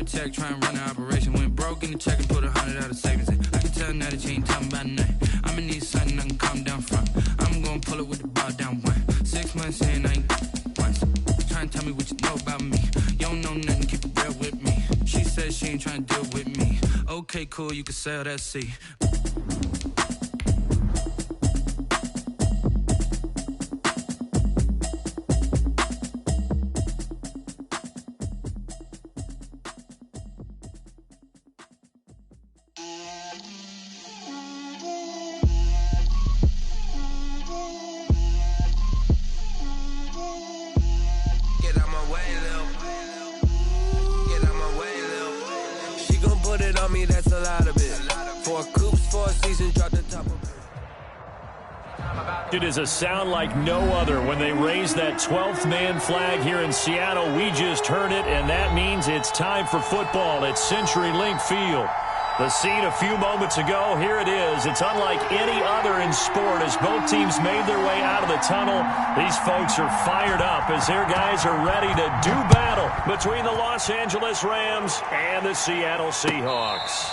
architect trying to run an operation. Went broke in the check and put 100 out of savings in. I can tell now that you ain't talking about nothing. I'ma need something I can calm down from. I'm gonna pull it with the bar down one. 6 months in, I ain't once. Trying to tell me what you know about me. You don't know nothing, keep it real with me. She said she ain't trying to deal with me. Okay, cool, you can sell that seat. It is a sound like no other when they raise that 12th man flag here in Seattle. We just heard it, and that means it's time for football at CenturyLink Field. The scene a few moments ago, here it is. It's unlike any other in sport as both teams made their way out of the tunnel. These folks are fired up as their guys are ready to do battle between the Los Angeles Rams and the Seattle Seahawks.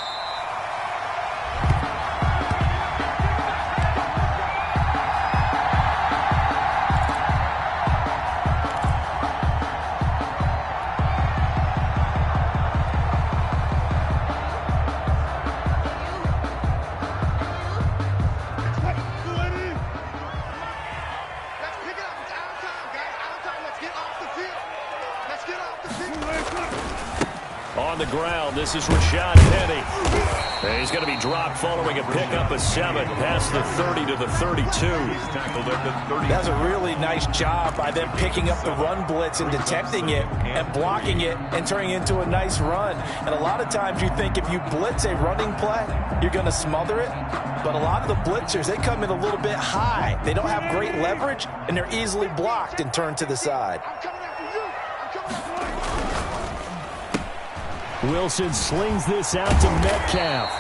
On the ground, this is Rashad Penny. And he's going to be dropped following a pickup of 7 past the 30 to the 32. That's a really nice job by them picking up the run blitz and detecting it and blocking it and turning it into a nice run. And a lot of times you think if you blitz a running play, you're going to smother it. But a lot of the blitzers, they come in a little bit high. They don't have great leverage, and they're easily blocked and turned to the side. Wilson slings this out to Metcalf.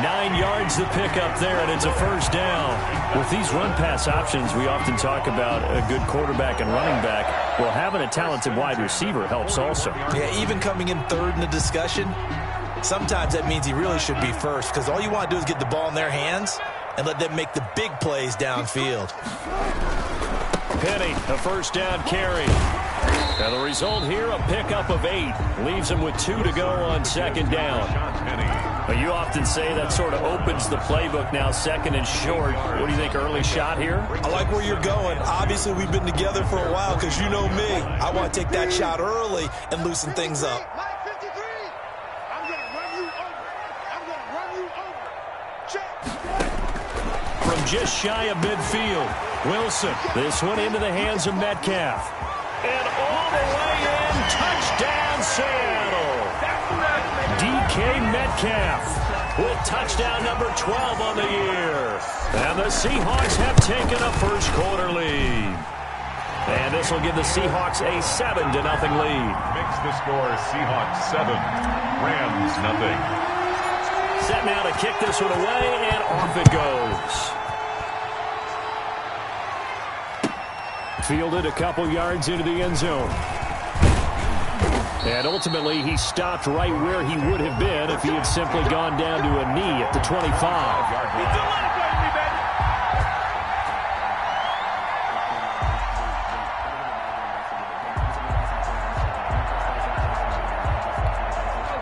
9 yards to pick up there, and it's a first down. With these run-pass options, we often talk about a good quarterback and running back. Well, having a talented wide receiver helps also. Yeah, even coming in third in the discussion, sometimes that means he really should be first because all you want to do is get the ball in their hands and let them make the big plays downfield. Penny, a first down carry. And the result here, a pickup of 8. Leaves him with 2 to go on second down. But you often say that sort of opens the playbook now, second and short. What do you think, early shot here? I like where you're going. Obviously, we've been together for a while because you know me. I want to take that shot early and loosen things up. From just shy of midfield, Wilson. This one into the hands of Metcalf. And all the way in, touchdown Seattle. DK Metcalf with touchdown number 12 on the year. And the Seahawks have taken a first quarter lead. And this will give the Seahawks a 7-0 lead. Makes the score Seahawks 7, Rams 0. Set now to kick this one away, and off it goes. Fielded a couple yards into the end zone. And ultimately, he stopped right where he would have been if he had simply gone down to a knee at the 25.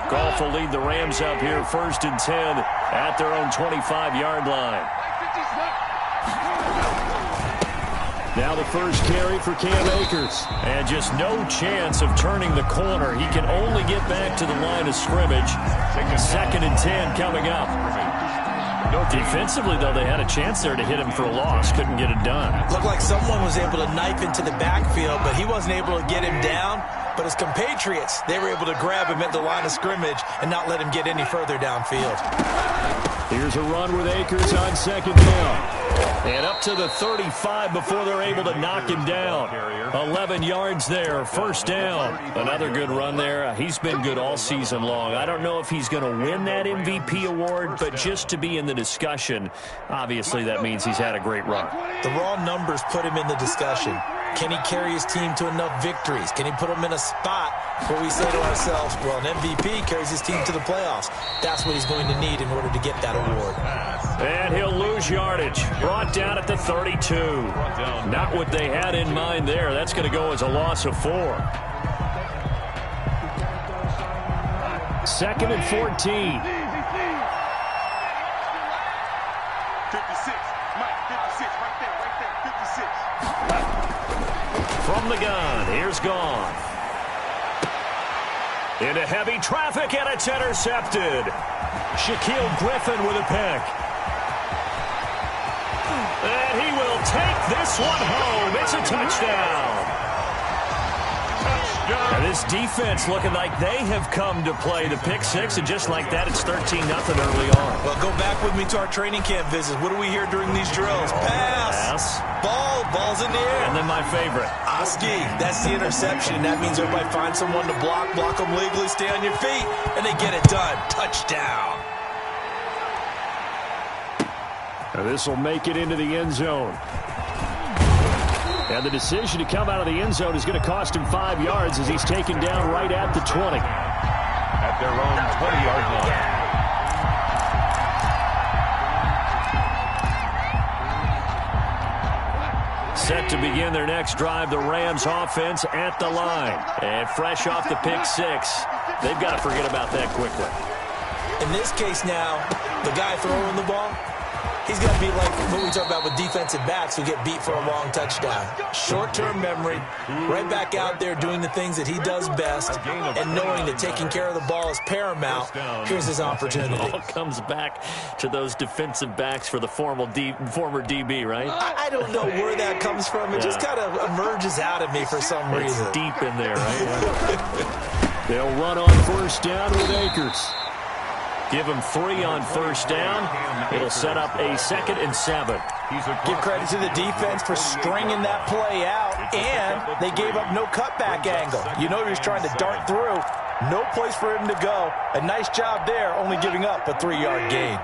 Goff will lead the Rams up here 1st and 10 at their own 25-yard line. Now the first carry for Cam Akers. And just no chance of turning the corner. He can only get back to the line of scrimmage. 2nd and 10 coming up. Defensively, though, they had a chance there to hit him for a loss. Couldn't get it done. Looked like someone was able to knife into the backfield, but he wasn't able to get him down. But his compatriots, they were able to grab him at the line of scrimmage and not let him get any further downfield. Here's a run with Akers on 2nd down. And up to the 35 before they're able to knock him down. 11 yards there, 1st down. Another good run there. He's been good all season long. I don't know if he's going to win that MVP award, but just to be in the discussion, obviously that means he's had a great run. The raw numbers put him in the discussion. Can he carry his team to enough victories? Can he put them in a spot where we say to ourselves, well, an MVP carries his team to the playoffs. That's what he's going to need in order to get that award. And he'll lose yardage. Brought down at the 32. Not what they had in mind there. That's going to go as a loss of 4. 2nd and 14. 56. Mike, 56. Right there. 56. From the gun, here's Goff. Into heavy traffic, and it's intercepted. Shaquille Griffin with a pick. And he will take this one home. It's a touchdown. And this defense looking like they have come to play the pick six, and just like that, it's 13-0 early on. Well, go back with me to our training camp visits. What do we hear during these drills? Pass. Ball's in the air. And then my favorite. Oski, that's the interception. That means everybody finds someone to block them legally, stay on your feet, and they get it done. Touchdown. Now this will make it into the end zone. And the decision to come out of the end zone is going to cost him 5 yards as he's taken down right at the 20. At their own 20-yard line. Set to begin their next drive, the Rams offense at the line. And fresh off the pick six, they've got to forget about that quickly. In this case now, the guy throwing the ball, he's got to be like what we talk about with defensive backs who get beat for a long touchdown. Short-term memory, right back out there doing the things that he does best, and knowing that taking care of the ball is paramount. Here's his opportunity. It all comes back to those defensive backs for the former DB, right? I don't know where that comes from. It just kind of emerges out of me for some reason. It's deep in there, right? They'll run on first down with Akers. Give him 3 on first down. It'll set up a 2nd and 7. Give credit to the defense for stringing that play out, and they gave up no cutback angle. You know he was trying to dart through. No place for him to go. A nice job there, only giving up a 3-yard gain.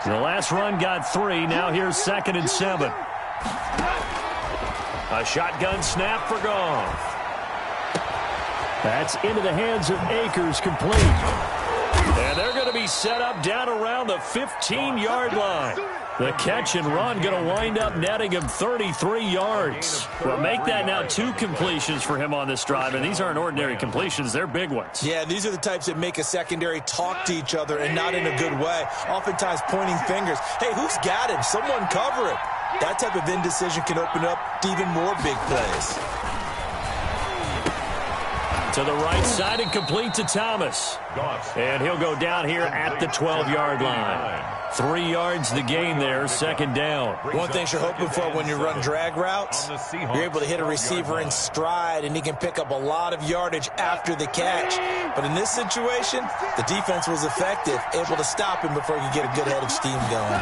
The last run got 3. Now here's 2nd and 7. A shotgun snap for Goff. That's into the hands of Akers, complete. And they're going to be set up down around the 15-yard line. The catch and run going to wind up netting him 33 yards. Well, make that now 2 completions for him on this drive, and these aren't ordinary completions. They're big ones. Yeah, these are the types that make a secondary talk to each other, and not in a good way. Oftentimes pointing fingers. Hey, who's got him? Someone cover him. That type of indecision can open up to even more big plays. To the right side and complete to Thomas. And he'll go down here at the 12-yard line. 3 yards the gain there, 2nd down. One thing you're hoping for when you run drag routes, you're able to hit a receiver in stride, and he can pick up a lot of yardage after the catch. But in this situation, the defense was effective, able to stop him before he could get a good head of steam going.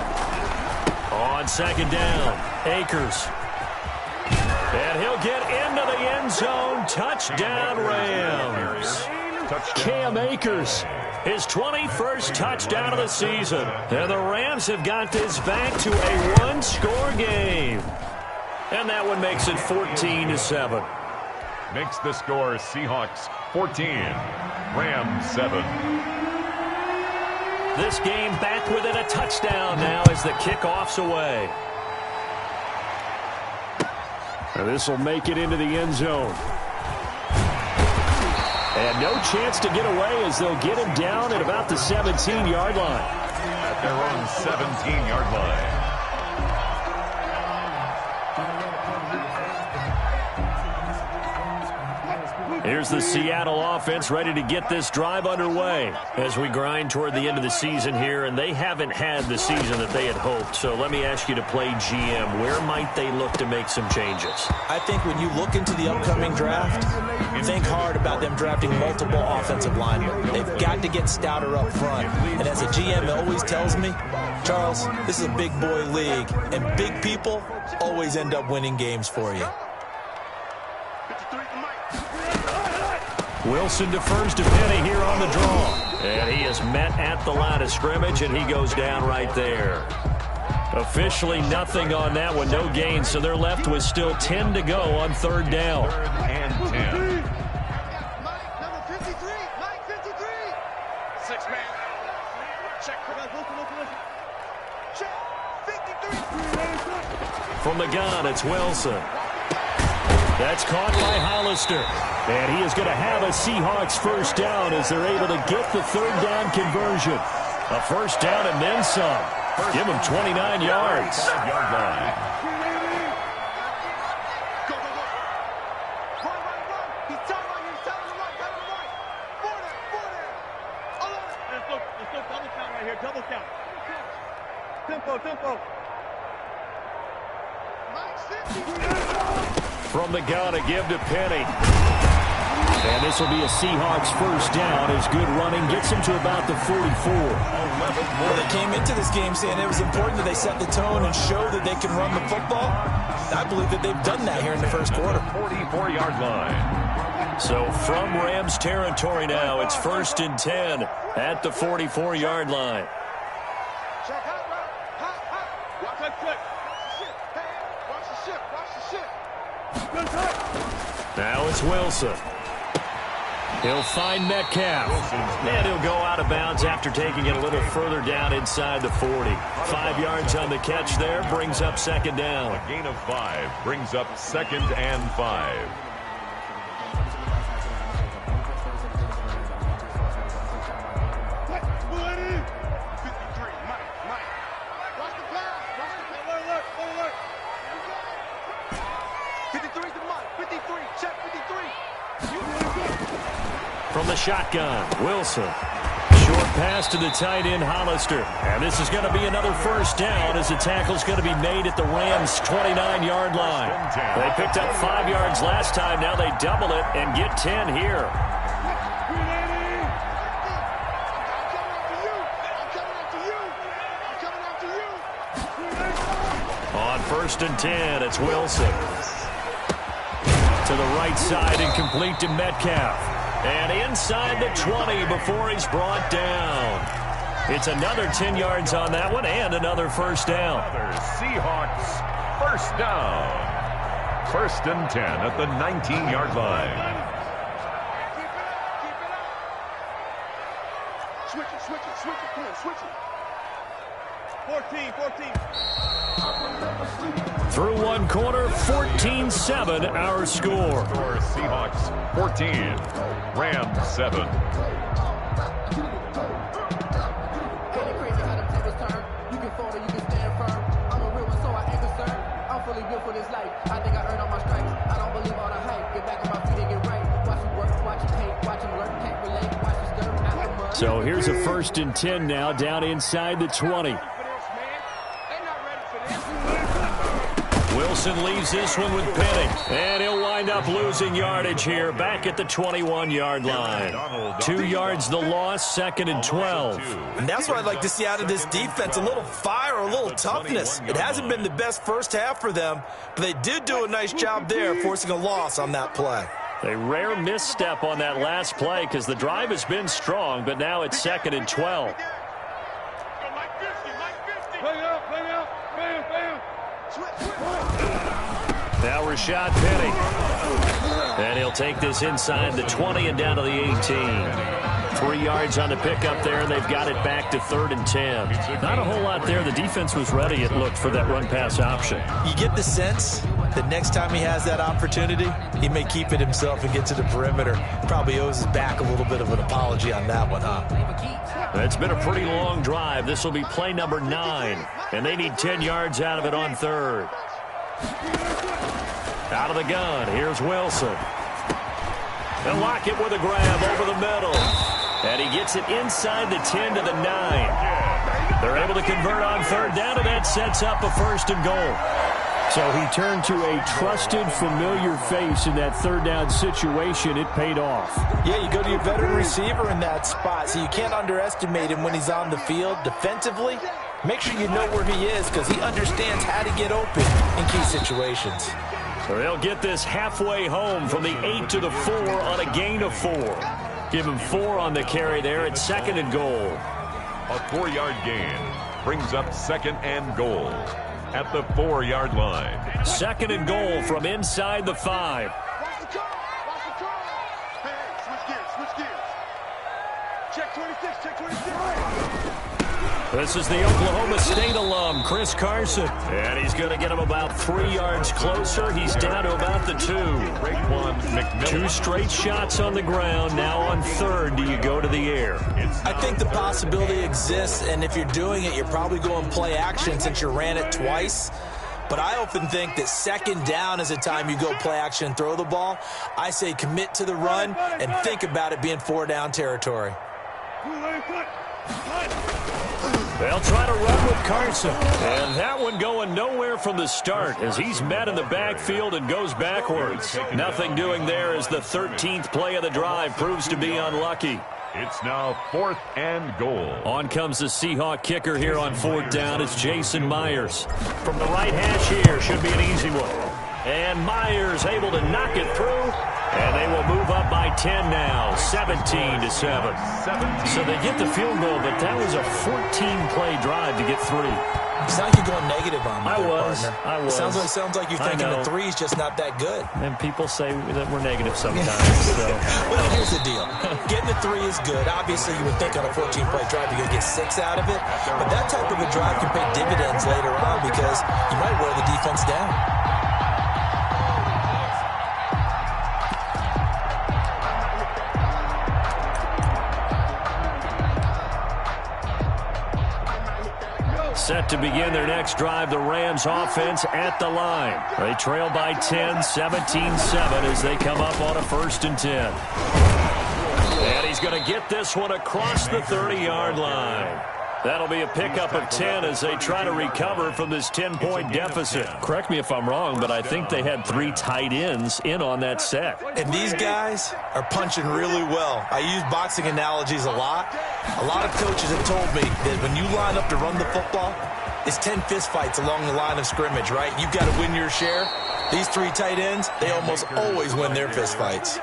On 2nd down, Akers. And he'll get into the end zone. Touchdown, Rams. Cam Akers, his 21st touchdown of the season. And the Rams have got this back to a 1-score game. And that one makes it 14-7. Makes the score Seahawks 14, Rams 7. This game back within a touchdown now as the kickoff's away. And this will make it into the end zone. And no chance to get away as they'll get him down at about the 17-yard line. At their own 17-yard line. Here's the Seattle offense ready to get this drive underway as we grind toward the end of the season here, and they haven't had the season that they had hoped. So let me ask you to play GM. Where might they look to make some changes? I think when you look into the upcoming draft, think hard about them drafting multiple offensive linemen. They've got to get stouter up front. And as a GM, it always tells me, Charles, this is a big boy league, and big people always end up winning games for you. Wilson defers to Penny here on the draw. And he is met at the line of scrimmage, and he goes down right there. Officially nothing on that one, no gain, so they're left with still 10 to go on third down. Third and 10. Mike, number 53. Mike, 53. 6 man. Check. Check. 53. From the gun, it's Wilson. That's caught by Hollister. And he is going to have a Seahawks first down as they're able to get the third down conversion. A first down and then some. Give him 29 yards. 5-yard line. Go. Run. He's telling right here. He's telling you right. Telling you right. 4 there. Let's go double count right here. Double count. Tempo. From the gun, a give to Penny. And this will be a Seahawks first down as good running gets him to about the 44. Well, they came into this game saying it was important that they set the tone and show that they can run the football. I believe that they've done that here in the first quarter. 44-yard line. So from Rams territory now, it's first and 10 at the 44-yard line. Check hot route. Watch that foot. Watch the ship. Now it's Wilson. He'll find Metcalf. And he'll go out of bounds after taking it a little further down inside the 40. 5 yards on the catch there brings up second down. A gain of 5 brings up second and 5. From the shotgun, Wilson. Short pass to the tight end, Hollister. And this is going to be another first down as the tackle's going to be made at the Rams' 29-yard line. They picked up 5 yards last time. Now they double it and get 10 here. On first and 10, it's Wilson. To the right side and complete to Metcalf. And inside the 20 before he's brought down. It's another 10 yards on that one and another first down. Another Seahawks first down. First and 10 at the 19-yard line. Switch it. Come on, switch it. 14. Through one quarter, 14-7 our score. Seahawks 14, Rams 7. So here's a first and 10 now down inside the 20. Wilson leaves this one with Penny. And he'll wind up losing yardage here back at the 21-yard line. 2 yards the loss, second and 12. And that's what I'd like to see out of this defense, a little fire, a little toughness. It hasn't been the best first half for them, but they did do a nice job there forcing a loss on that play. A rare misstep on that last play because the drive has been strong, but now it's second and 12. Now Rashad Penny. And he'll take this inside the 20 and down to the 18. 3 yards on the pickup there, and they've got it back to third and 10. Not a whole lot there. The defense was ready, it looked, for that run-pass option. You get the sense that next time he has that opportunity, he may keep it himself and get to the perimeter. Probably owes his back a little bit of an apology on that one, huh? It's been a pretty long drive. This will be play number 9, and they need 10 yards out of it on third. Out of the gun, here's Wilson. And Lockett with a grab over the middle. And he gets it inside the 10 to the 9. They're able to convert on third down, and that sets up a first and goal. So he turned to a trusted, familiar face in that third down situation. It paid off. Yeah, you go to your veteran receiver in that spot, so you can't underestimate him when he's on the field. Defensively, make sure you know where he is because he understands how to get open in key situations. So they'll get this halfway home from the 8 to the 4 on a gain of 4. Give him 4 on the carry there at second and goal. A 4-yard gain. brings up 2nd and goal at the 4-yard line. 2nd and goal from inside the 5. Watch the curl. Watch the curl. Hey, switch gears. Switch gears. Check 26. Check 26. This is the Oklahoma State alum, Chris Carson. And he's going to get him about 3 yards closer. He's down to about the 2. 2 straight shots on the ground. Now on 3rd, do you go to the air? I think the possibility exists, and if you're doing it, you're probably going play action since you ran it twice. But I often think that 2nd down is a time you go play action and throw the ball. I say commit to the run and think about it being 4-down territory. They'll try to run with Carson. And that one going nowhere from the start as he's met in the backfield and goes backwards. Nothing doing there as the 13th play of the drive proves to be unlucky. It's now 4th and goal. On comes the Seahawk kicker here on 4th down. It's Jason Myers. From the right hash here, should be an easy one. And Myers able to knock it through. And they will move up by 10 now, 17-7. So they get the field goal, but that was a 14-play drive to get 3. It's like you're going negative on me. I was. Sounds like you're thinking the 3's just not that good. And people say that we're negative sometimes. So. Well, here's the deal. Getting the 3 is good. Obviously, you would think on a 14-play drive you're going to get 6 out of it. But that type of a drive can pay dividends later on because you might wear the defense down. Set to begin their next drive, the Rams offense at the line. They trail by 10, 17-7 as they come up on a 1st and 10. And he's going to get this one across the 30-yard line. That'll be a pickup of 10 as they try to recover from this 10-point deficit. Correct me if I'm wrong, but I think they had 3 tight ends in on that set. And these guys are punching really well. I use boxing analogies a lot. A lot of coaches have told me that when you line up to run the football, it's 10 fistfights along the line of scrimmage, right? You've got to win your share. These 3 tight ends, they almost always win their fistfights.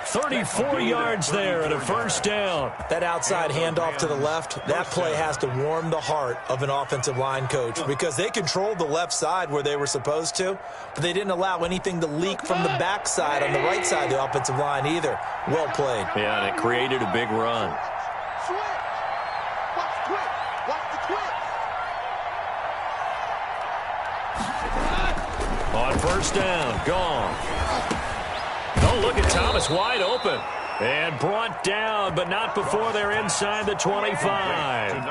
34 yards there and a 1st down. That outside handoff to the left, that play has to warm the heart of an offensive line coach because they controlled the left side where they were supposed to, but they didn't allow anything to leak from the backside on the right side of the offensive line either. Well played. Yeah, and it created a big run. Watch the twitch. Watch the twitch. On 1st down, gone. Oh, look at Thomas wide open. And brought down, but not before they're inside the 25.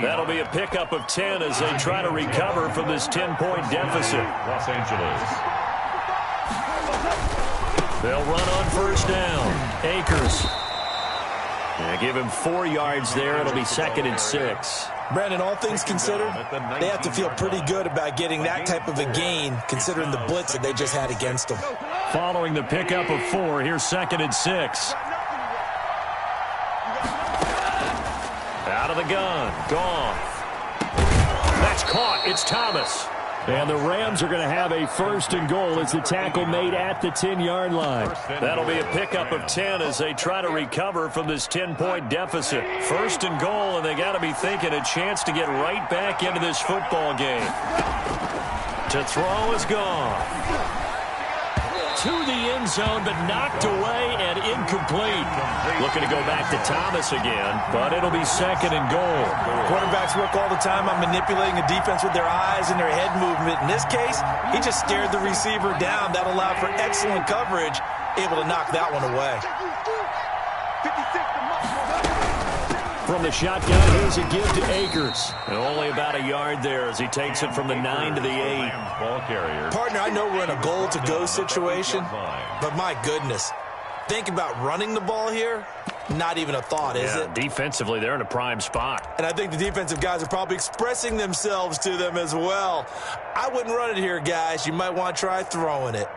That'll be a pickup of 10 as they try to recover from this 10-point deficit. Los Angeles. They'll run on 1st down. Akers. And give him 4 yards there. It'll be 2nd and 6. Brandon, all things considered, they have to feel pretty good about getting that type of a gain considering the blitz that they just had against them. Following the pickup of 4, here's 2nd and 6. Out of the gun. Gone. That's caught. It's Thomas. And the Rams are going to have a 1st and goal as the tackle made at the 10-yard line. That'll be a pickup of 10 as they try to recover from this 10-point deficit. 1st and goal, and they got to be thinking a chance to get right back into this football game. To throw is gone. To the end zone, but knocked away and incomplete. Looking to go back to Thomas again, but it'll be 2nd and goal. Quarterbacks work all the time on manipulating a defense with their eyes and their head movement. In this case, he just stared the receiver down. That allowed for excellent coverage, able to knock that one away. 56 to Mark. From the shotgun, here's a give to Akers. And only about a yard there as he takes it from the 9 to the 8. Ball carrier. Partner, I know we're in a goal-to-go situation, but my goodness, think about running the ball here. Not even a thought, is it? Defensively, they're in a prime spot. And I think the defensive guys are probably expressing themselves to them as well. I wouldn't run it here, guys. You might want to try throwing it.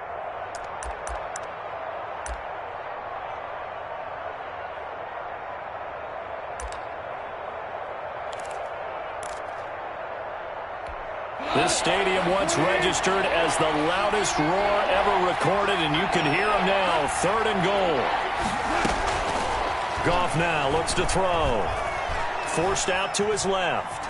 This stadium once registered as the loudest roar ever recorded, and you can hear him now. 3rd and goal. Goff now looks to throw. Forced out to his left.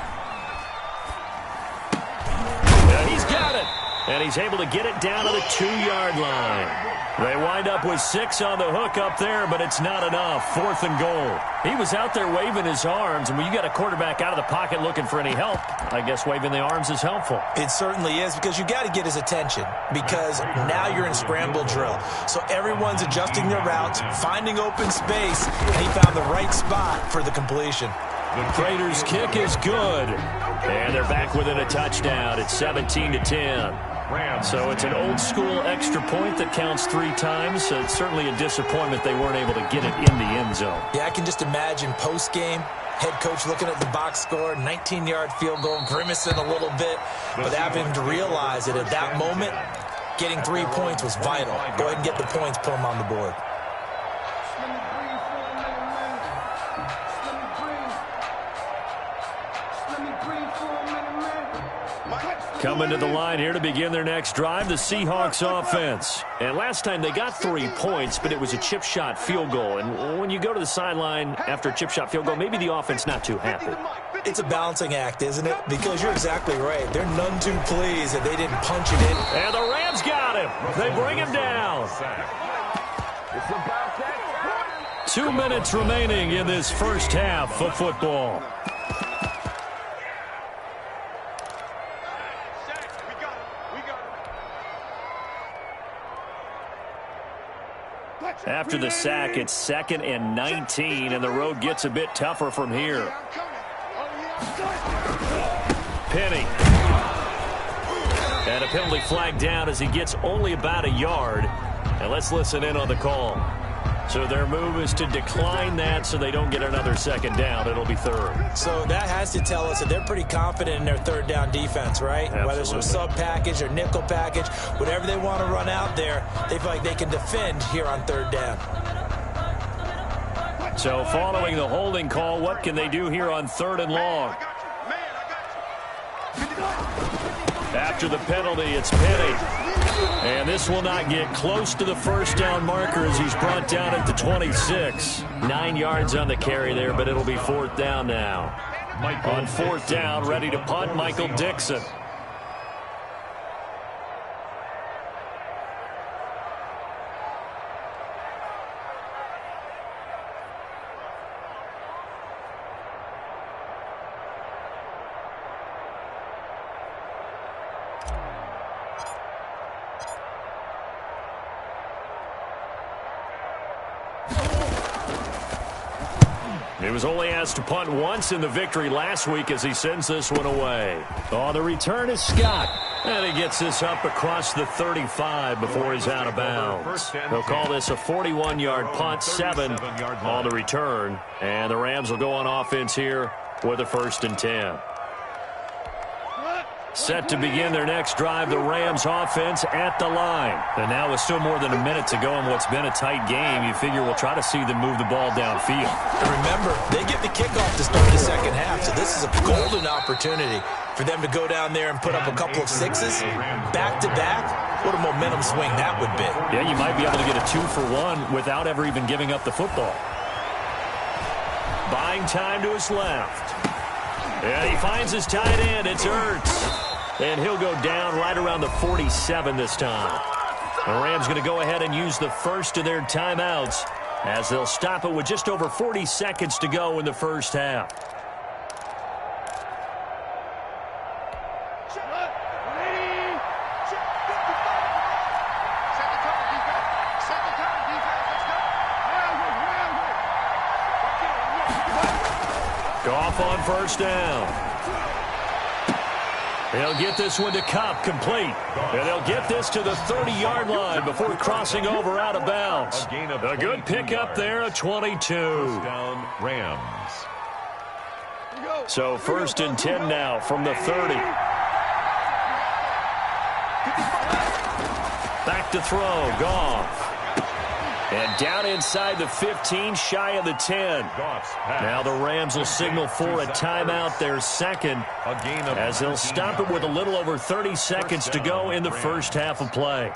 And he's able to get it down to the 2-yard line. They wind up with 6 on the hook up there, but it's not enough. 4th and goal. He was out there waving his arms, and when you got a quarterback out of the pocket looking for any help, I guess waving the arms is helpful. It certainly is, because you got to get his attention, because now you're in scramble drill. So everyone's adjusting their routes, finding open space, and he found the right spot for the completion. The Raiders' kick is good, and they're back within a touchdown. It's 17-10. So it's an old-school extra point that counts 3 times. So it's certainly a disappointment they weren't able to get it in the end zone. Yeah, I can just imagine post-game, head coach looking at the box score, 19-yard field goal, grimacing a little bit, but having to realize that at that moment, getting 3 points was vital. Go ahead and get the points, put them on the board. Coming to the line here to begin their next drive, the Seahawks offense. And last time they got 3 points, but it was a chip shot field goal. And when you go to the sideline after a chip shot field goal, maybe the offense not too happy. It's a balancing act, isn't it? Because you're exactly right. They're none too pleased that they didn't punch it in. And the Rams got him. They bring him down. 2 minutes remaining in this first half of football. After the sack, it's 2nd and 19, and the road gets a bit tougher from here. Penny. And a penalty flag down as he gets only about a yard. And let's listen in on the call. So their move is to decline that so they don't get another 2nd down. It'll be 3rd. So that has to tell us that they're pretty confident in their 3rd down defense, right? Absolutely. Whether it's a sub package or nickel package, whatever they want to run out there, they feel like they can defend here on 3rd down. So following the holding call, what can they do here on 3rd and long? After the penalty, it's Penny. And this will not get close to the first down marker as he's brought down at the 26. 9 yards on the carry there, but it'll be 4th down now. On 4th down, ready to punt, Michael Dixon. He was only asked to punt once in the victory last week as he sends this one away. On the return is Scott. And he gets this up across the 35 before he's out of bounds. They'll call this a 41-yard punt, 7 on the return. And the Rams will go on offense here with a 1st and 10. Set to begin their next drive, the Rams offense at the line. And now with still more than a minute to go in what's been a tight game, you figure we'll try to see them move the ball downfield. And remember, they get the kickoff to start the 2nd half, so this is a golden opportunity for them to go down there and put up a couple of 6s back-to-back. What a momentum swing that would be. Yeah, you might be able to get a 2-for-1 without ever even giving up the football. Buying time to his left. And he finds his tight end. It's Ertz. And he'll go down right around the 47 this time. The Rams going to go ahead and use the first of their timeouts as they'll stop it with just over 40 seconds to go in the first half. Goff on 1st down. They'll get this one to Cup, complete. And they'll get this to the 30-yard line before crossing over out of bounds. A good pickup there, a 22. Down Rams. So 1st and 10 now from the 30. Back to throw, Goff. And down inside the 15, shy of the 10. Now the Rams will signal for a timeout, their 2nd, as they'll stop it with a little over 30 seconds to go in the first half of play.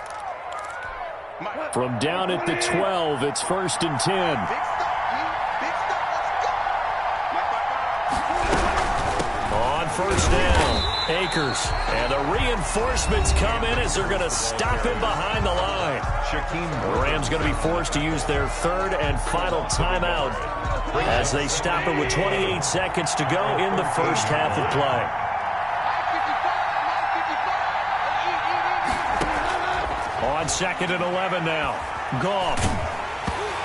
From down at the 12, it's 1st and 10. On 1st down. Akers. And the reinforcements come in as they're going to stop him behind the line. The Rams going to be forced to use their third and final timeout as they stop it with 28 seconds to go in the first half of play. On 2nd and 11 now. Goff.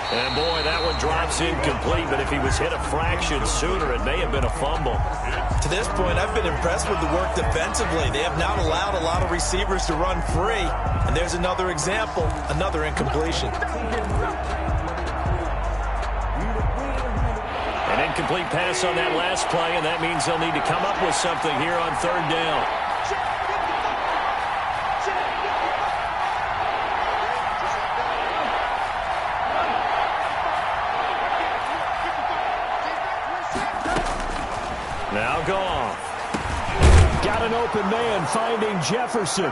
And, boy, that one drops incomplete, but if he was hit a fraction sooner, it may have been a fumble. To this point, I've been impressed with the work defensively. They have not allowed a lot of receivers to run free. And there's another example, another incompletion. An incomplete pass on that last play, and that means they'll need to come up with something here on 3rd down. Now Goff. Got an open man finding Jefferson.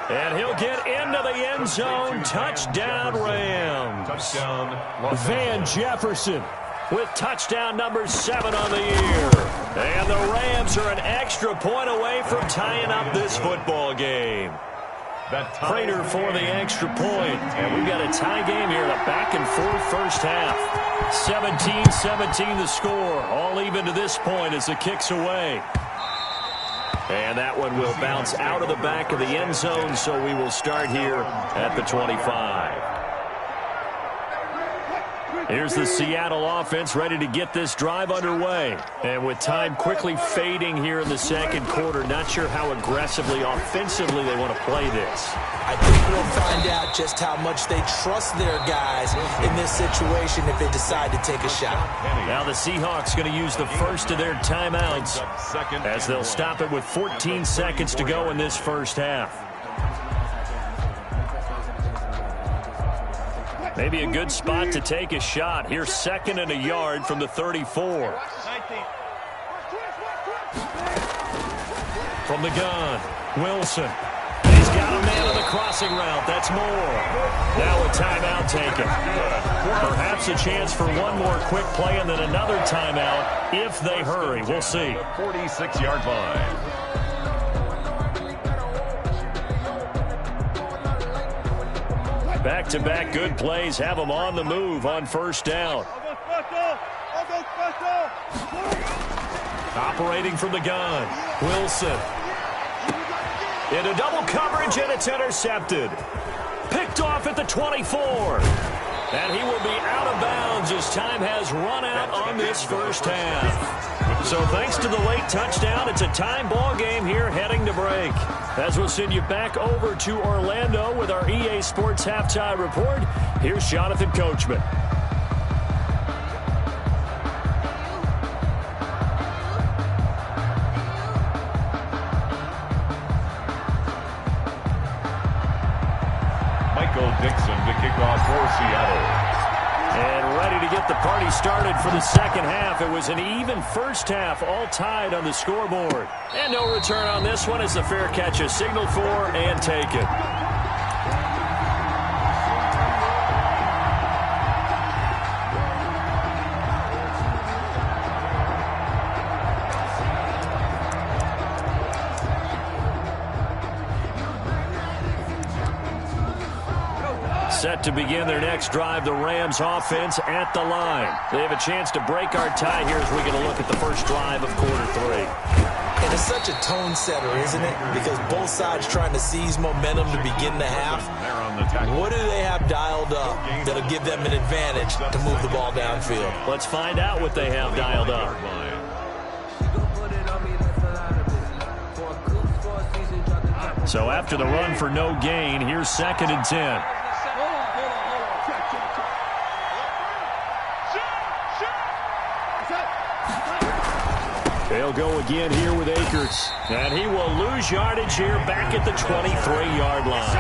And he'll get into the end zone. Touchdown, Rams. Touchdown. Van Jefferson with touchdown number 7 on the year. And the Rams are an extra point away from tying up this football game. Prater for the extra point. And we've got a tie game here in a back-and-forth first half. 17-17 the score. All even to this point as the kick's away. And that one will bounce out of the back of the end zone, so we will start here at the 25. Here's the Seattle offense ready to get this drive underway. And with time quickly fading here in the second quarter, not sure how aggressively, offensively they want to play this. I think we'll find out just how much they trust their guys in this situation if they decide to take a shot. Now the Seahawks going to use the first of their timeouts as they'll stop it with 14 seconds to go in this first half. Maybe a good spot to take a shot. Here's 2nd and a yard from the 34. From the gun, Wilson. He's got a man on the crossing route. That's more. Now a timeout taken. Perhaps a chance for one more quick play and then another timeout if they hurry. We'll see. 46-yard line. Back-to-back good plays have them on the move on first down. Operating from the gun, Wilson. Into double coverage, and it's intercepted. Picked off at the 24. And he will be out of bounds as time has run out on this first half. So thanks to the late touchdown, it's a time ball game here heading to break. As we'll send you back over to Orlando with our EA Sports Halftime Report, here's Jonathan Coachman. Dixon to kick off for Seattle. And ready to get the party started for the second half. It was an even first half, all tied on the scoreboard. And no return on this one as the fair catch is signaled for and taken. Set to begin their next drive, the Rams offense at the line. They have a chance to break our tie here as we get a look at the first drive of quarter 3. And it's such a tone setter, isn't it? Because both sides trying to seize momentum to begin the half. What do they have dialed up that'll give them an advantage to move the ball downfield? Let's find out what they have dialed up. So after the run for no gain, here's 2nd and 10. They'll go again here with Akers. And he will lose yardage here back at the 23-yard line.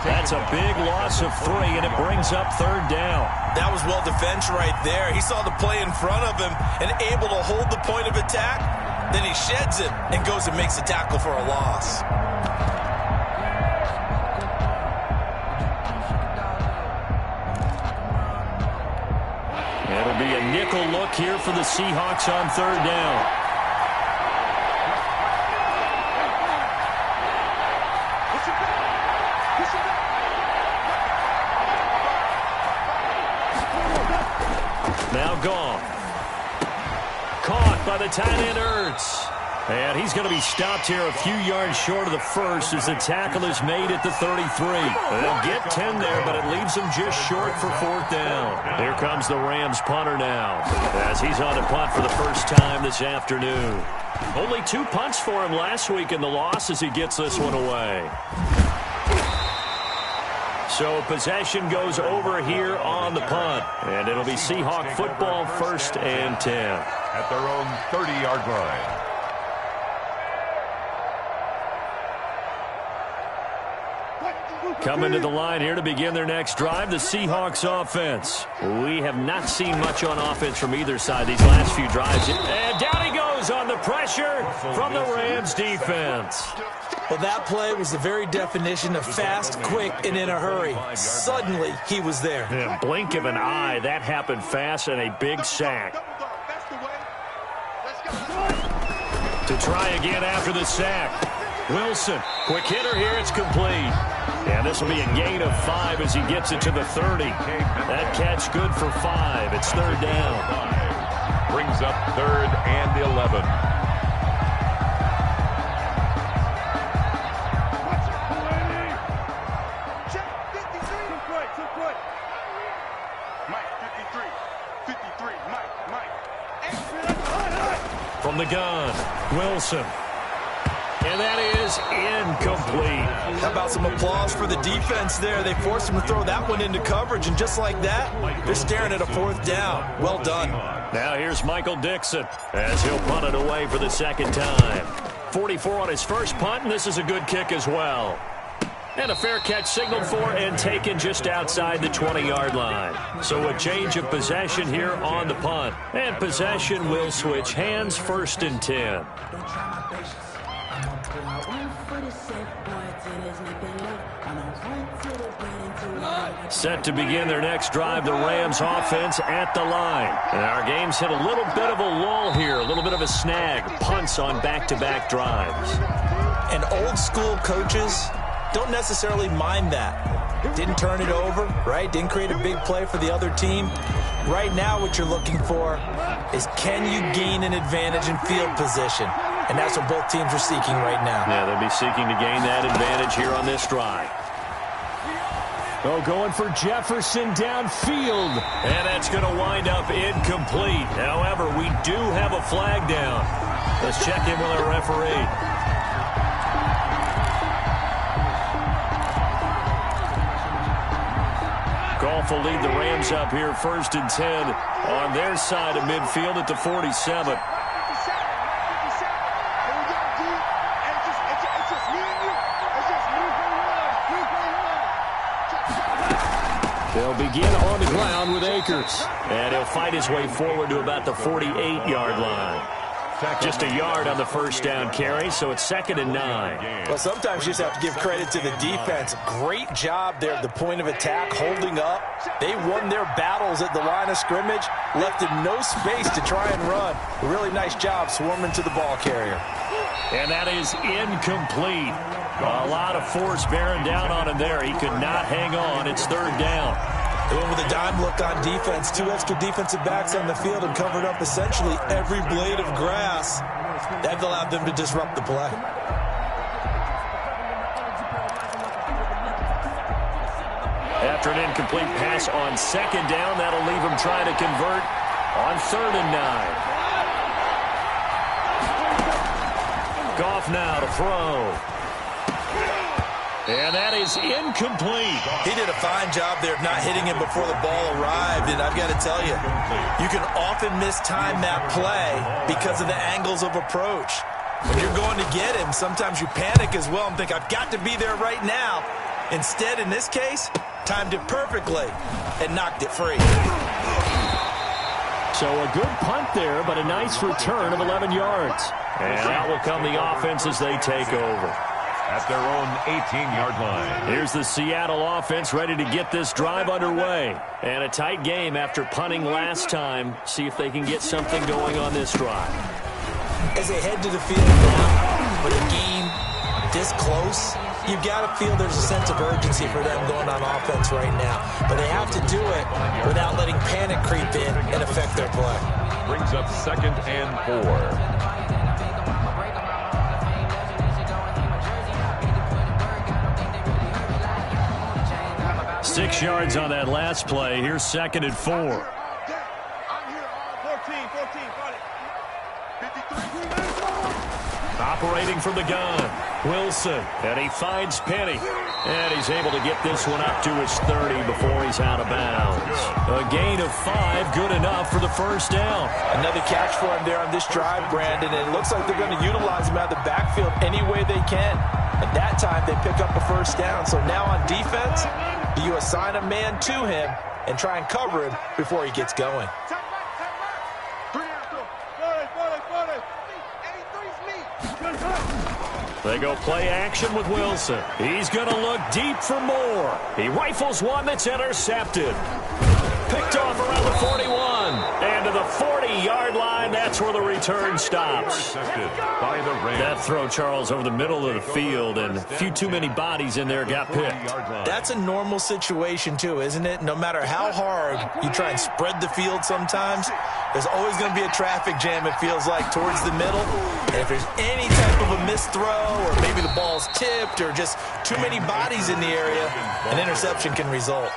That's a big loss of 3, and it brings up 3rd down. That was well defense right there. He saw the play in front of him and able to hold the point of attack. Then he sheds it and goes and makes a tackle for a loss. It'll be a nickel look here for the Seahawks on 3rd down. Goff. Caught by the tight end, Ertz. And he's going to be stopped here a few yards short of the first as the tackle is made at the 33. They'll get 10 there, but it leaves them just short for 4th down. Here comes the Rams punter now as he's on to punt for the first time this afternoon. Only 2 punts for him last week in the loss as he gets this one away. So possession goes over here on the punt. And it'll be Seahawk football, 1st and 10. At their own 30-yard line. Coming to the line here to begin their next drive, the Seahawks offense. We have not seen much on offense from either side these last few drives. And down he goes on the pressure from the Rams defense. Well, that play was the very definition of fast, quick, and in a hurry. Suddenly, he was there. In a blink of an eye, that happened fast and a big sack. To try again after the sack. Wilson, quick hitter here, it's complete. And this will be a gain of 5 as he gets it to the 30. That catch good for 5. It's 3rd down. Brings up 3rd and 11. From the gun, Wilson. And that is incomplete. How about some applause for the defense there? They forced him to throw that one into coverage, and just like that, they're staring at a 4th down. Well done. Now here's Michael Dixon as he'll punt it away for the 2nd time. 44 on his first punt, and this is a good kick as well. And a fair catch signaled for and taken just outside the 20-yard line. So a change of possession here on the punt. And possession will switch hands, 1st and 10. Set to begin their next drive, the Rams offense at the line. And our game's hit a little bit of a lull here, a little bit of a snag. Punts on back-to-back drives. And old-school coaches don't necessarily mind that. Didn't turn it over, right? Didn't create a big play for the other team. Right now what you're looking for is, can you gain an advantage in field position? And that's what both teams are seeking right now. Yeah, they'll be seeking to gain that advantage here on this drive. Oh, going for Jefferson downfield. And that's going to wind up incomplete. However, we do have a flag down. Let's check in with our referee. Goff will lead the Rams up here 1st and 10 on their side of midfield at the 47. They'll begin on the ground with Akers. And he'll fight his way forward to about the 48-yard line. Just a yard on the first down carry, so it's 2nd and 9. Well, sometimes you just have to give credit to the defense. Great job there at the point of attack, holding up. They won their battles at the line of scrimmage, left him no space to try and run. A really nice job swarming to the ball carrier. And that is incomplete. A lot of force bearing down on him there. He could not hang on. It's 3rd down. They went with a dime look on defense. 2 extra defensive backs on the field and covered up essentially every blade of grass. That allowed them to disrupt the play. After an incomplete pass on 2nd down, that'll leave him trying to convert on 3rd and 9. Goff now to throw. And that is incomplete. He did a fine job there of not hitting him before the ball arrived. And I've got to tell you, you can often mistime that play because of the angles of approach. When you're going to get him, sometimes you panic as well and think, I've got to be there right now. Instead, in this case, timed it perfectly and knocked it free. So a good punt there, but a nice return of 11 yards. And out will come the offense as they take over. At their own 18-yard line. Here's the Seattle offense ready to get this drive underway. And a tight game after punting last time. See if they can get something going on this drive. As they head to the field now, with a game this close, You've got to feel there's a sense of urgency for them going on offense right now. But they have to do it without letting panic creep in and affect their play. Brings up 2nd and 4. 6 yards on that last play. Here's 2nd and 4. I'm here all 14, 53. Operating from the gun, Wilson, and he finds Penny. And he's able to get this one up to his 30 before he's out of bounds. A gain of 5, good enough for the first down. Another catch for him there on this drive, Brandon, and it looks like they're going to utilize him out of the backfield any way they can. At that time, they pick up a first down. So now on defense, you assign a man to him and try and cover him before he gets going. They go play action with Wilson. He's going to look deep for more. He rifles one that's intercepted. Picked off around the 41. And to the 40-yard line, that's where the return stops. By the Rams. That throw, Charles, over the middle of the field, and a few too many bodies in there got picked. That's a normal situation, too, isn't it? No matter how hard you try and spread the field sometimes, there's always going to be a traffic jam, it feels like, towards the middle. And if there's any type of a missed throw, or maybe the ball's tipped, or just too many bodies in the area, an interception can result.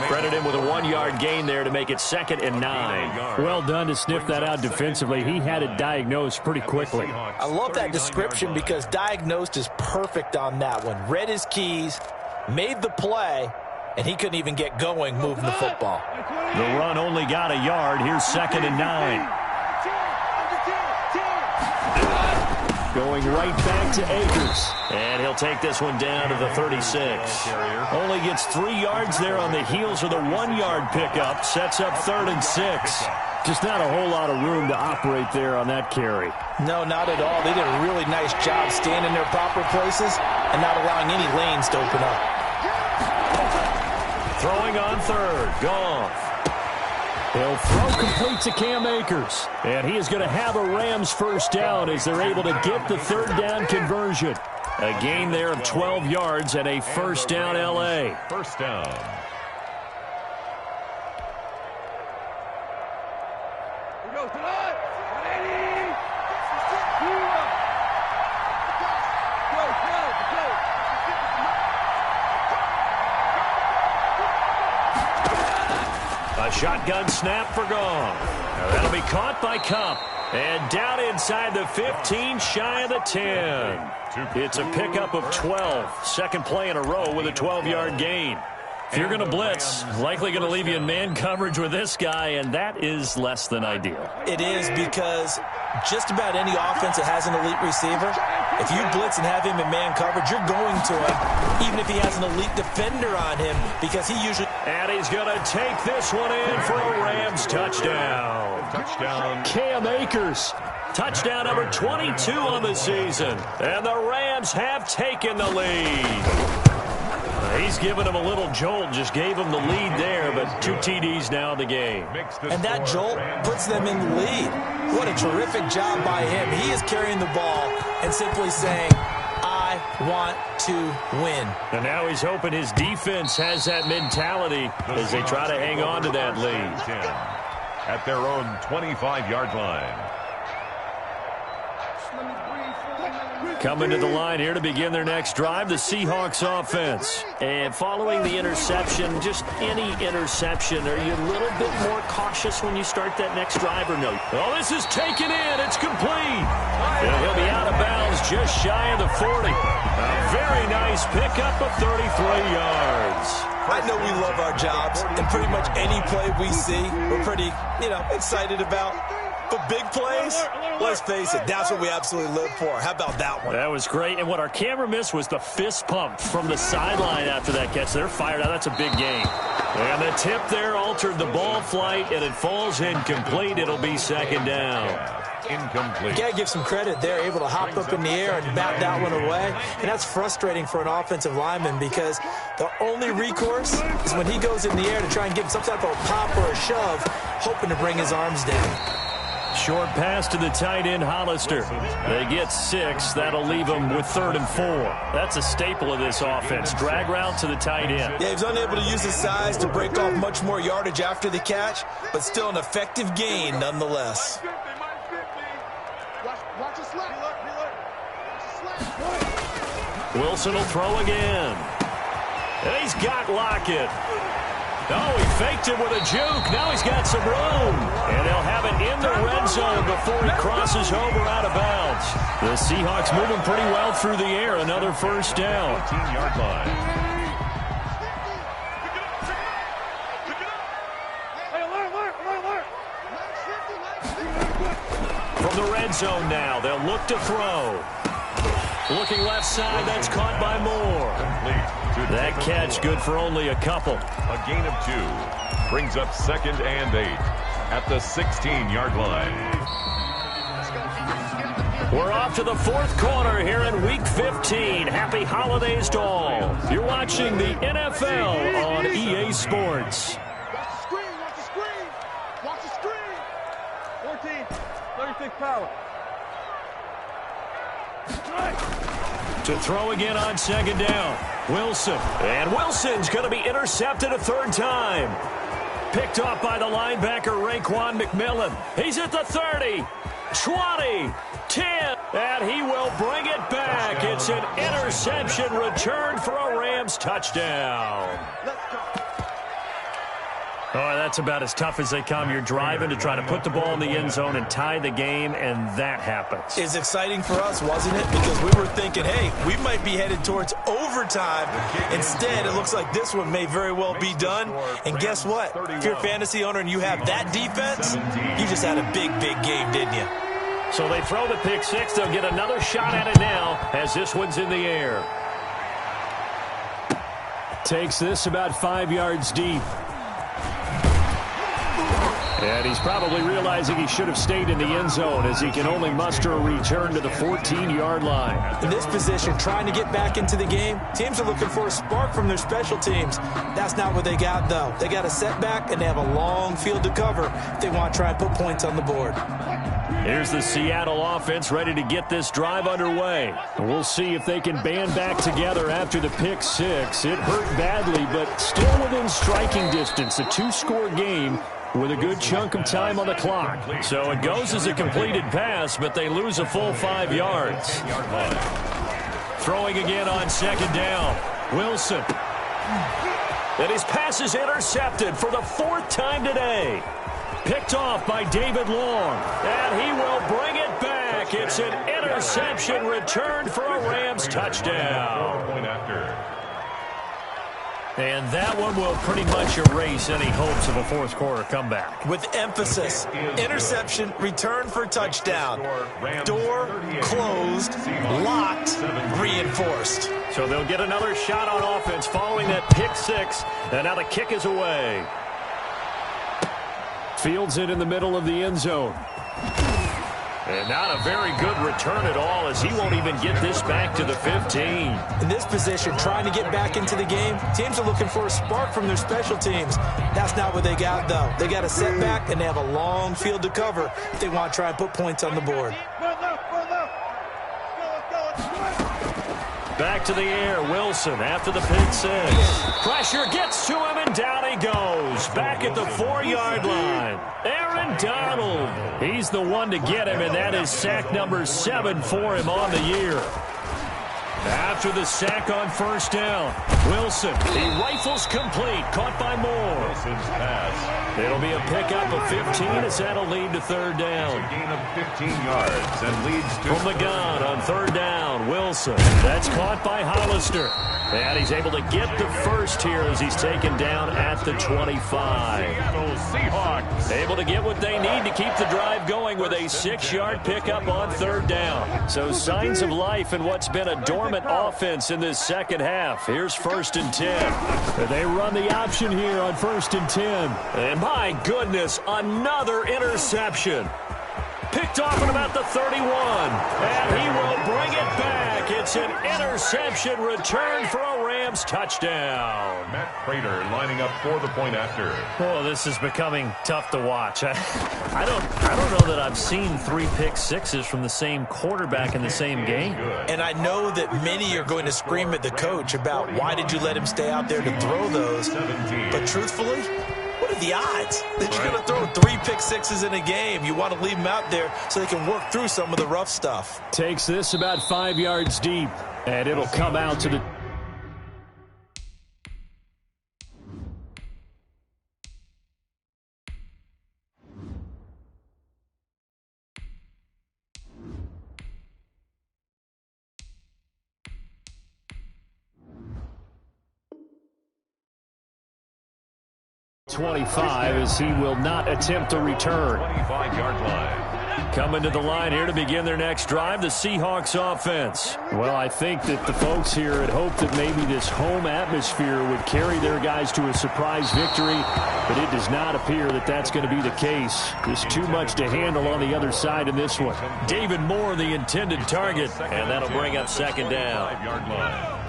Credit him with a 1-yard gain there to make it 2nd and 9. Well done to sniff that out defensively. He had it diagnosed pretty quickly. I love that description because diagnosed is perfect on that one. Read his keys, made the play, and he couldn't even get going moving the football. The run only got a yard. Here's 2nd and 9. Going right back to Akers. And he'll take this one down to the 36. Only gets 3 yards there on the heels of the 1-yard pickup. Sets up 3rd and 6. Just not a whole lot of room to operate there on that carry. No, not at all. They did a really nice job staying in their proper places and not allowing any lanes to open up. Throwing on 3rd. Goff. He'll throw complete to Cam Akers. And he is going to have a Rams first down as they're able to get the 3rd down conversion. A gain there of 12 yards and a first down L.A. First down. A shotgun snap for Goff. That'll be caught by Kupp. And down inside the 15, shy of the 10. It's a pickup of 12. Second play in a row with a 12-yard gain. If you're going to blitz, likely going to leave you in man coverage with this guy, and that is less than ideal. It is because just about any offense that has an elite receiver, if you blitz and have him in man coverage, you're going to him, even if he has an elite defender on him, because he usually... And he's going to take this one in for a Rams touchdown. Touchdown. Cam Akers. Touchdown number 22 on the season. And the Rams have taken the lead. He's given him a little jolt, just gave him the lead there, but 2 TDs now in the game. And that jolt puts them in the lead. What a terrific job by him. He is carrying the ball and simply saying, I want to win. And now he's hoping his defense has that mentality as they try to hang on to that lead. At their own 25-yard line. Coming to the line here to begin their next drive, the Seahawks offense. And following the interception, just any interception, are you a little bit more cautious when you start that next drive or no? Oh, this is taken in. It's complete. And he'll be out of bounds just shy of the 40. A very nice pickup of 33 yards. I know we love our jobs, and pretty much any play we see, we're pretty, excited about. But big plays, let's face it, that's what we absolutely live for. How about that one? That was great. And what our camera missed was the fist pump from the sideline after that catch. They're fired out. That's a big gain. And the tip there altered the ball flight, and it falls incomplete. It'll be 2nd down. Incomplete. You got to give some credit. They're able to hop up in the air and bat that one away. And that's frustrating for an offensive lineman because the only recourse is when he goes in the air to try and give some type of a pop or a shove, hoping to bring his arms down. Short pass to the tight end, Hollister. They get 6. That'll leave them with 3rd and 4. That's a staple of this offense. Drag route to the tight end. Yeah, he's unable to use his size to break off much more yardage after the catch, but still an effective gain nonetheless. Wilson will throw again. And he's got Lockett. Oh, he faked it with a juke. Now he's got some room. And they'll have it in the red zone before he crosses over out of bounds. The Seahawks moving pretty well through the air. Another first down. 15-yard line. From the red zone now, they'll look to throw. Looking left side, that's caught by Moore. That catch good for only a couple. A gain of 2 brings up 2nd and 8 at the 16-yard line. We're off to the 4th quarter here in Week 15. Happy holidays to all. You're watching the NFL on EA Sports. Watch the screen, watch the screen. Watch the screen. 14, 36 power. To throw again on 2nd down. Wilson. And Wilson's going to be intercepted a 3rd time. Picked off by the linebacker, Raekwon McMillan. He's at the 30, 20, 10, and he will bring it back. It's an interception return for a Rams touchdown. Let's go. Oh, that's about as tough as they come. You're driving to try to put the ball in the end zone and tie the game, and that happens. It's exciting for us, wasn't it? Because we were thinking, hey, we might be headed towards overtime. Instead, it looks like this one may very well be done. And guess what? If you're a fantasy owner and you have that defense, you just had a big, big game, didn't you? So they throw the pick 6. They'll get another shot at it now as this one's in the air. Takes this about 5 yards deep. And he's probably realizing he should have stayed in the end zone as he can only muster a return to the 14-yard line. In this position, trying to get back into the game, teams are looking for a spark from their special teams. That's not what they got, though. They got a setback, and they have a long field to cover if they want to try and put points on the board. Here's the Seattle offense ready to get this drive underway. We'll see if they can band back together after the pick 6. It hurt badly, but still within striking distance. A 2-score game with a good chunk of time on the clock. So it goes as a completed pass, but they lose a full 5 yards. Throwing again on 2nd down. Wilson. And his pass is intercepted for the 4th time today. Picked off by David Long. And he will bring it back. It's an interception returned for a Rams touchdown. And that one will pretty much erase any hopes of a 4th quarter comeback. With emphasis, interception, return for touchdown. Door closed, locked, reinforced. So they'll get another shot on offense following that pick 6. And now the kick is away. Fields it in the middle of the end zone. And not a very good return at all as he won't even get this back to the 15. In this position, trying to get back into the game, teams are looking for a spark from their special teams. That's not what they got, though. They got a setback, and they have a long field to cover if they want to try and put points on the board. Back to the air, Wilson after the pick 6. Pressure gets to him, and down he goes. Back at the 4-yard line. Aaron Donald. He's the one to get him, and that is sack number 7 for him on the year. After the sack on 1st down, Wilson, he rifles complete, caught by Moore. Wilson's pass. It'll be a pickup of 15 as that'll lead to 3rd down. A gain of 15 yards and leads to... From the gun on 3rd down, Wilson. That's caught by Hollister. And he's able to get the first here as he's taken down at the 25. Seattle Seahawks. Able to get what they need to keep the drive going with a 6-yard pickup on 3rd down. So signs of life in what's been a dormant offense in this second half. Here's 1st and 10. They run the option here on 1st and 10. And my goodness, another interception. Picked off at about the 31. And he will bring it back. It's an interception return for a Rams touchdown. Matt Prater lining up for the point after. Oh, this is becoming tough to watch. I don't know that I've seen 3 pick sixes from the same quarterback in the same game. And I know that many are going to scream at the coach about why did you let him stay out there to throw those. But truthfully, what are the odds that you're going to throw 3 pick sixes in a game? You want to leave them out there so they can work through some of the rough stuff. Takes this about 5 yards deep, and it'll come out to the 25 as he will not attempt a return. 25-yard line. Coming to the line here to begin their next drive, the Seahawks offense. Well, I think that the folks here had hoped that maybe this home atmosphere would carry their guys to a surprise victory, but it does not appear that that's going to be the case. There's too much to handle on the other side in this one. David Moore, the intended target, and that'll bring up second down. 5-yard line.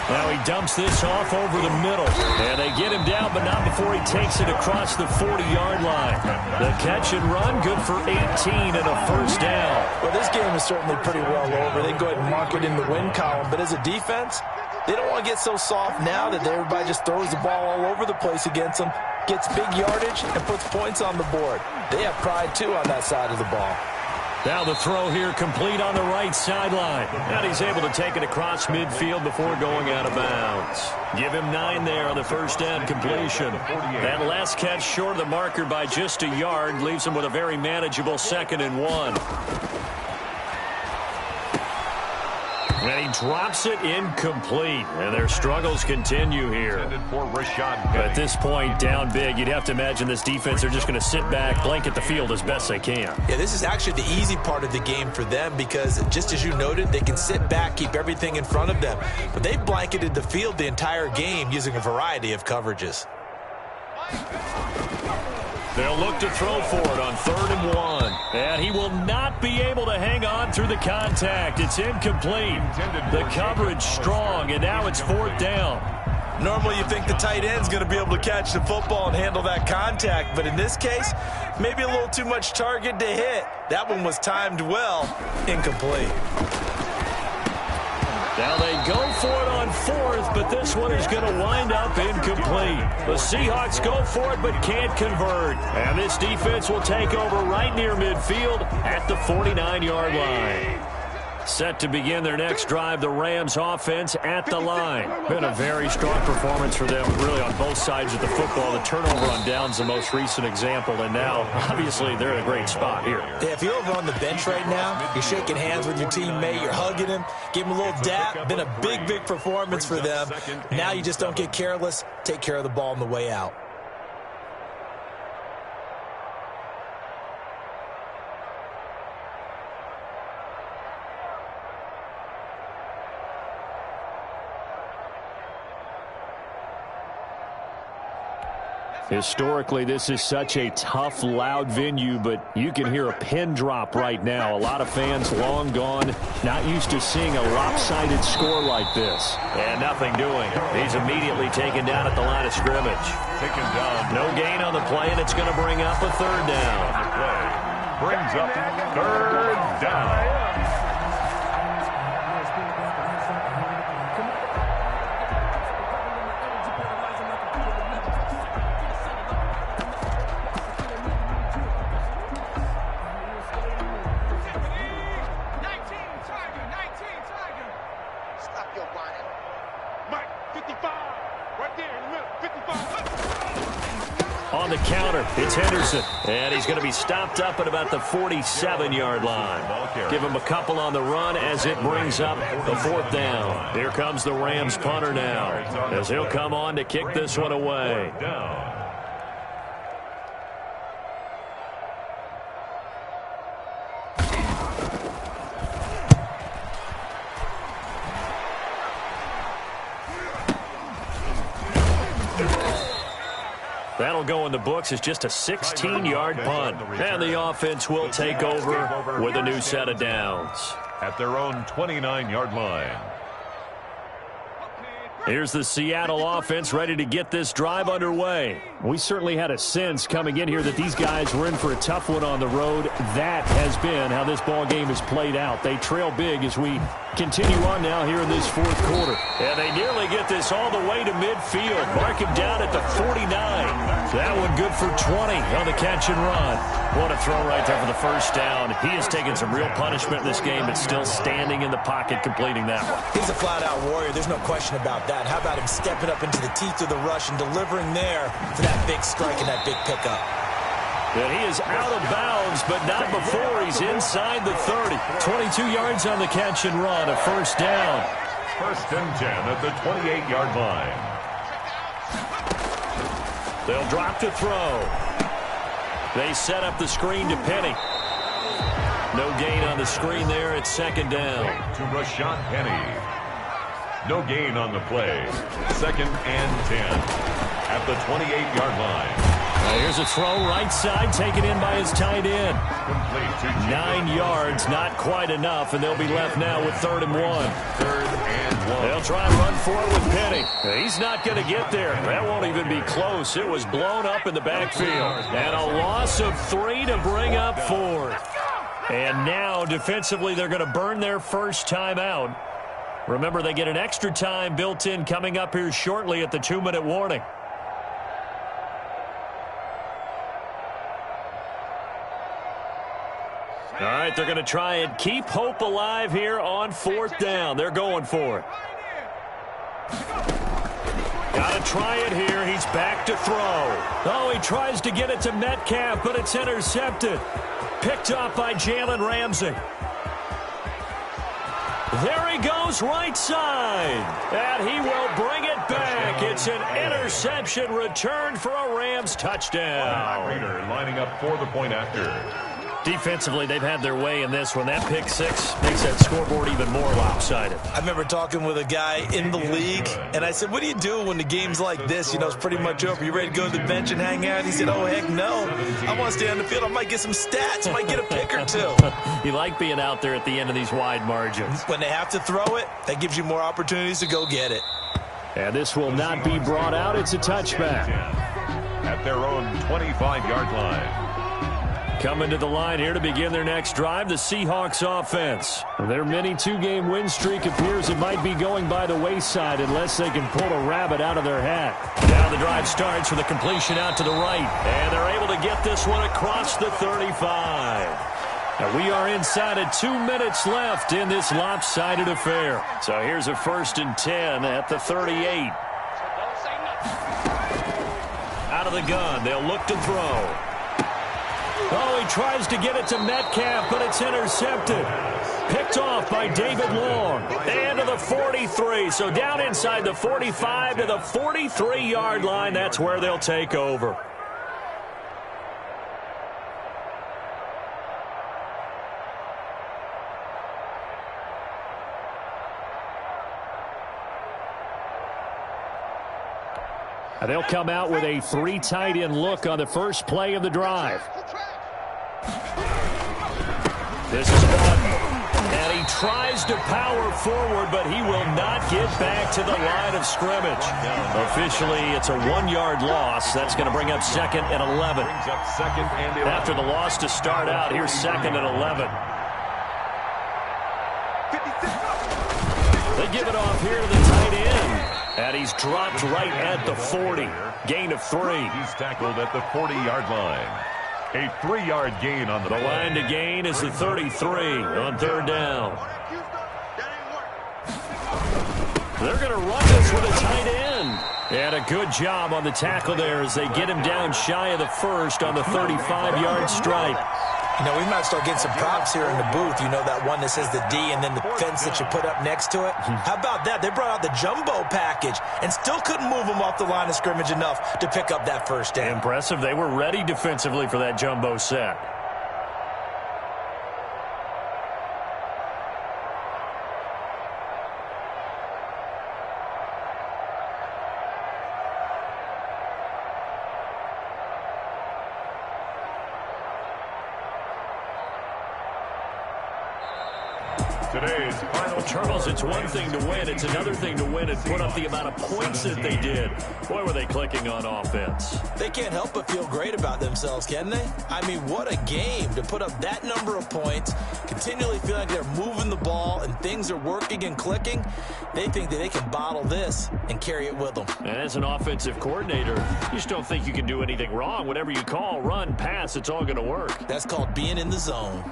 Now he dumps this off over the middle. And they get him down, but not before he takes it across the 40-yard line. The catch and run, good for 18 and a first down. Well, this game is certainly pretty well over. They can go ahead and mark it in the win column. But as a defense, they don't want to get so soft now that everybody just throws the ball all over the place against them, gets big yardage, and puts points on the board. They have pride, too, on that side of the ball. Now the throw here complete on the right sideline. And he's able to take it across midfield before going out of bounds. Give him 9 there on the first down completion. That last catch short of the marker by just a yard leaves him with a very manageable 2nd and 1. And he drops it incomplete. And their struggles continue here. At this point, down big, you'd have to imagine this defense are just going to sit back, blanket the field as best they can. Yeah, this is actually the easy part of the game for them because, just as you noted, they can sit back, keep everything in front of them. But they've blanketed the field the entire game using a variety of coverages. They'll look to throw for it on 3rd and 1. And he will not be able to hang on through the contact. It's incomplete. The coverage strong, and now it's 4th down. Normally you think the tight end's going to be able to catch the football and handle that contact, but in this case, maybe a little too much target to hit. That one was timed well. Incomplete. Now they go for it on 4th, but this one is going to wind up incomplete. The Seahawks go for it, but can't convert. And this defense will take over right near midfield at the 49-yard line. Set to begin their next drive, the Rams offense at the line. Been a very strong performance for them, really on both sides of the football. The turnover on downs the most recent example, and now, obviously, they're in a great spot here. Yeah, if you're over on the bench right now, you're shaking hands with your teammate, you're hugging him, give him a little dap. Been a big, big performance for them. Now you just don't get careless. Take care of the ball on the way out. Historically, this is such a tough, loud venue, but you can hear a pin drop right now. A lot of fans long gone, not used to seeing a lopsided score like this. And nothing doing. He's immediately taken down at the line of scrimmage. Taken down. No gain on the play, and it's going to bring up a 3rd down. Brings up 3rd down. On the counter, it's Henderson. And he's going to be stopped up at about the 47-yard line. Give him a couple on the run as it brings up the 4th down. Here comes the Rams punter now, as he'll come on to kick this one away. That'll go in the books as just a 16-yard punt. And the offense will take over with a new set of downs. At their own 29-yard line. Here's the Seattle offense ready to get this drive underway. We certainly had a sense coming in here that these guys were in for a tough one on the road. That has been how this ball game has played out. They trail big as we continue on now here in this fourth quarter. And they nearly get this all the way to midfield. Mark him down at the 49. That one good for 20 on the catch and run. What a throw right there for the first down. He has taken some real punishment in this game, but still standing in the pocket completing that one. He's a flat-out warrior. There's no question about that. How about him stepping up into the teeth of the rush and delivering there for that big strike and that big pickup? And he is out of bounds, but not before he's inside the 30. 22 yards on the catch and run, a first down. First and 10 at the 28-yard line. They'll drop to throw. They set up the screen to Penny. No gain on the screen there at second down. To Rashad Penny. No gain on the play. Second and 10 at the 28-yard line. Now here's a throw right side, taken in by his tight end. 9 yards, not quite enough, and they'll be left now with 3rd and 1. 3rd and 1. They'll try and run for it with Penny. He's not going to get there. That won't even be close. It was blown up in the backfield. And a loss of 3 to bring up 4th. And now, defensively, they're going to burn their first time out. Remember, they get an extra time built in coming up here shortly at the 2-minute warning. All right, they're going to try and keep hope alive here on 4th down. They're going for it. Got to try it here. He's back to throw. Oh, he tries to get it to Metcalf, but it's intercepted. Picked up by Jalen Ramsey. There he goes, right side. And he will bring it back. It's an interception return for a Rams touchdown. Raider lining up for the point after. Defensively, they've had their way in this one. That pick six makes that scoreboard even more lopsided. I remember talking with a guy in the league, and I said, what do you do when the game's like this? You know, it's pretty much over. You ready to go to the bench and hang out? He said, oh, heck no. I want to stay on the field. I might get some stats. I might get a pick or two. You like being out there at the end of these wide margins. When they have to throw it, that gives you more opportunities to go get it. And this will not be brought out. It's a touchback. At their own 25-yard line. Coming to the line here to begin their next drive, the Seahawks offense. Their mini 2-game win streak appears it might be going by the wayside unless they can pull a rabbit out of their hat. Now the drive starts with a completion out to the right. And they're able to get this one across the 35. Now we are inside of 2 minutes left in this lopsided affair. So here's a 1st and 10 at the 38. Out of the gun, they'll look to throw. Oh, he tries to get it to Metcalf, but it's intercepted. Picked off by David Long. And to the 43. So down inside the 45 to the 43-yard line. That's where they'll take over. They'll come out with a 3 tight end look on the first play of the drive. This is one. And he tries to power forward, but he will not get back to the line of scrimmage. Officially, it's a 1-yard loss. That's going to bring up 2nd and 11. After the loss to start out, here's 2nd and 11. They give it off here to the tight end. And he's dropped right at the 40. Gain of 3. He's tackled at the 40-yard line. A 3-yard gain on the play. Line to gain is the 33 on 3rd down. They're going to run this with a tight end. And a good job on the tackle there as they get him down shy of the 1st on the 35-yard strike. You know, we might start getting some props here in the booth. You know, that one that says the D and then the fence that you put up next to it? How about that? They brought out the jumbo package and still couldn't move them off the line of scrimmage enough to pick up that first down. Impressive. They were ready defensively for that jumbo set. today's final. Charles, it's one thing to win. It's another thing to win and put up the amount of points that they did. Boy, were they clicking on offense. They can't help but feel great about themselves, can they? I mean, what a game to put up that number of points, continually feeling like they're moving the ball and things are working and clicking. They think that they can bottle this and carry it with them. And as an offensive coordinator, you just don't think you can do anything wrong. Whatever you call, run, pass, it's all going to work. That's called being in the zone.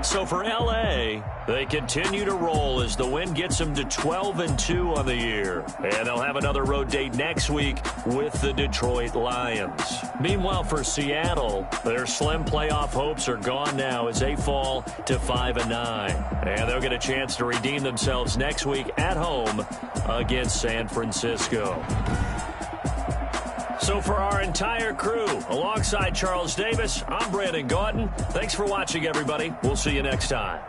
So for L.A., they continue to roll as the win gets them to 12-2 on the year. And they'll have another road date next week with the Detroit Lions. Meanwhile, for Seattle, their slim playoff hopes are gone now as they fall to 5-9. And they'll get a chance to redeem themselves next week at home against San Francisco. So for our entire crew, alongside Charles Davis, I'm Brandon Gaudin. Thanks for watching, everybody. We'll see you next time.